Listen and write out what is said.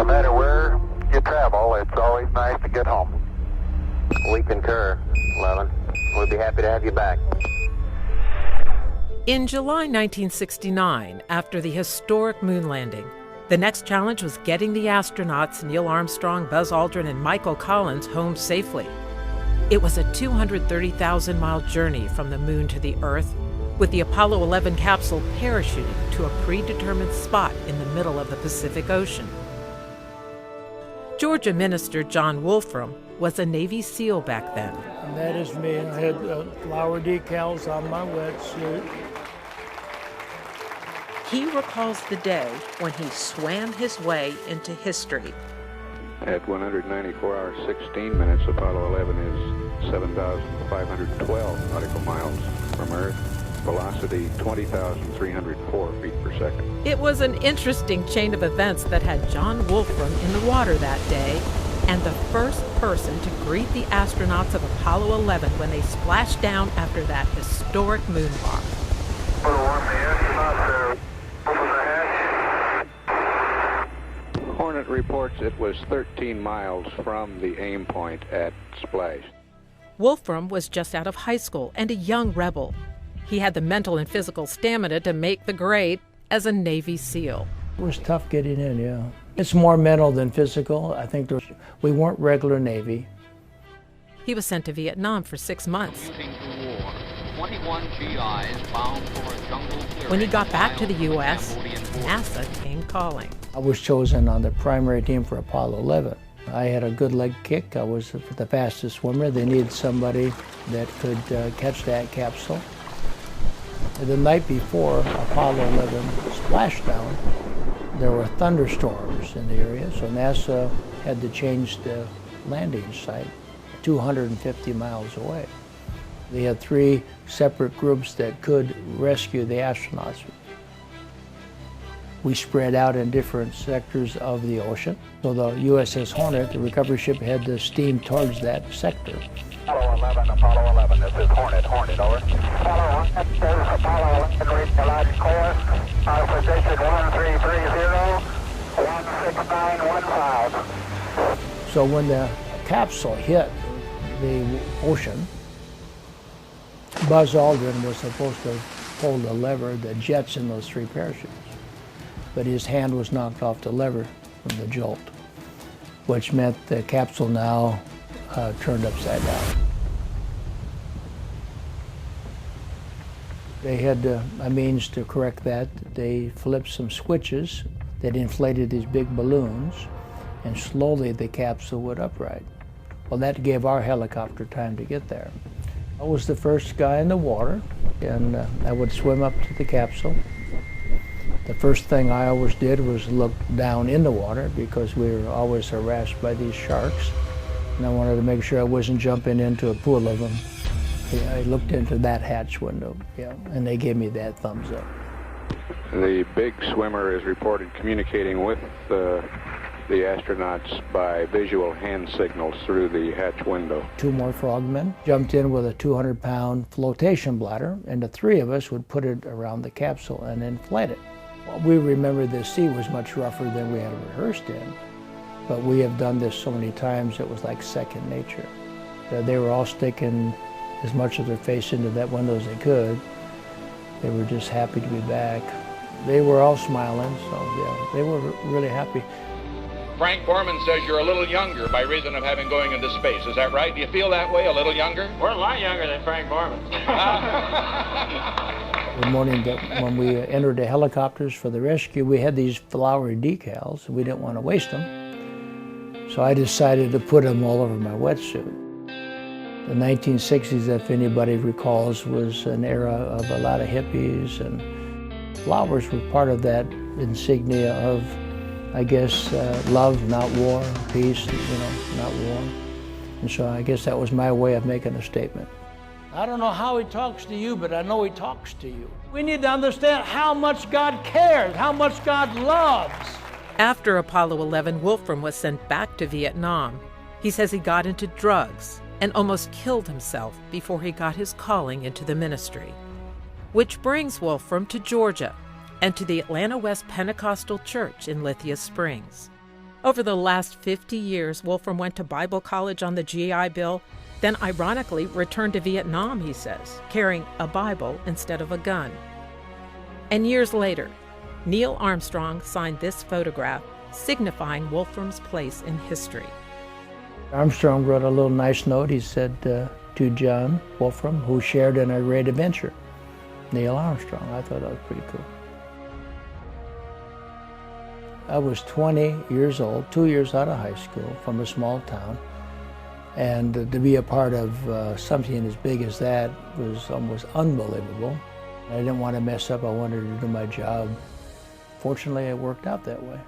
No matter where you travel, it's always nice to get home. We concur, 11. We'll be happy to have you back. In July 1969, after the historic moon landing, the next challenge was getting the astronauts Neil Armstrong, Buzz Aldrin, and Michael Collins home safely. It was a 230,000-mile journey from the moon to the Earth, with the Apollo 11 capsule parachuting to a predetermined spot in the middle of the Pacific Ocean. Georgia Minister John Wolfram was a Navy SEAL back then. And that is me. I had flower decals on my wetsuit. He recalls the day when he swam his way into history. At 194 hours 16 minutes, Apollo 11 is 7,512 nautical miles from Earth. Velocity 20,304 feet per second. It was an interesting chain of events that had John Wolfram in the water that day, and the first person to greet the astronauts of Apollo 11 when they splashed down after that historic moonwalk. Hornet reports it was 13 miles from the aim point at splash. Wolfram was just out of high school and a young rebel. He had the mental and physical stamina to make the grade as a Navy SEAL. It was tough getting in, yeah. It's more mental than physical. I think we weren't regular Navy. He was sent to Vietnam for 6 months. When he got back to the U.S., NASA came calling. I was chosen on the primary team for Apollo 11. I had a good leg kick. I was the fastest swimmer. They needed somebody that could catch that capsule. The night before Apollo 11 splashdown, there were thunderstorms in the area, so NASA had to change the landing site 250 miles away. They had 3 separate groups that could rescue the astronauts. We spread out in different sectors of the ocean. So the USS Hornet, the recovery ship, had to steam towards that sector. Apollo 11, this is Hornet, over. Apollo 11, this is Apollo 11, read the light course. Our position 1330, 16915. So when the capsule hit the ocean, Buzz Aldrin was supposed to pull the lever that jets in those 3 parachutes. But his hand was knocked off the lever from the jolt, which meant the capsule now turned upside down. They had a means to correct that. They flipped some switches that inflated these big balloons, and slowly the capsule would upright. Well, that gave our helicopter time to get there. I was the first guy in the water, and I would swim up to the capsule. The first thing I always did was look down in the water because we were always harassed by these sharks. And I wanted to make sure I wasn't jumping into a pool of them. I looked into that hatch window, yeah, and they gave me that thumbs up. The big swimmer is reported communicating with the astronauts by visual hand signals through the hatch window. 2 more frogmen jumped in with a 200-pound flotation bladder, and the 3 of us would put it around the capsule and inflate it. Well, we remember the sea was much rougher than we had rehearsed in, but we have done this so many times it was like second nature. They were all sticking as much of their face into that window as they could. They were just happy to be back. They were all smiling, so yeah, they were really happy. Frank Borman says you're a little younger by reason of having going into space. Is that right? Do you feel that way, a little younger? We're a lot younger than Frank Borman. The morning that when we entered the helicopters for the rescue, we had these flowery decals, and we didn't want to waste them. So I decided to put them all over my wetsuit. The 1960s, if anybody recalls, was an era of a lot of hippies, and flowers were part of that insignia of, I guess, love, not war, peace, not war. And so I guess that was my way of making a statement. I don't know how he talks to you, but I know he talks to you. We need to understand how much God cares, how much God loves. After Apollo 11, Wolfram was sent back to Vietnam. He says he got into drugs and almost killed himself before he got his calling into the ministry. Which brings Wolfram to Georgia and to the Atlanta West Pentecostal Church in Lithia Springs. Over the last 50 years, Wolfram went to Bible college on the GI Bill, then ironically returned to Vietnam, he says, carrying a Bible instead of a gun. And years later, Neil Armstrong signed this photograph, signifying Wolfram's place in history. Armstrong wrote a little nice note. He said to John Wolfram, who shared in our great adventure, Neil Armstrong. I thought that was pretty cool. I was 20 years old, 2 years out of high school, from a small town. And to be a part of something as big as that was almost unbelievable. I didn't want to mess up. I wanted to do my job. Fortunately, it worked out that way.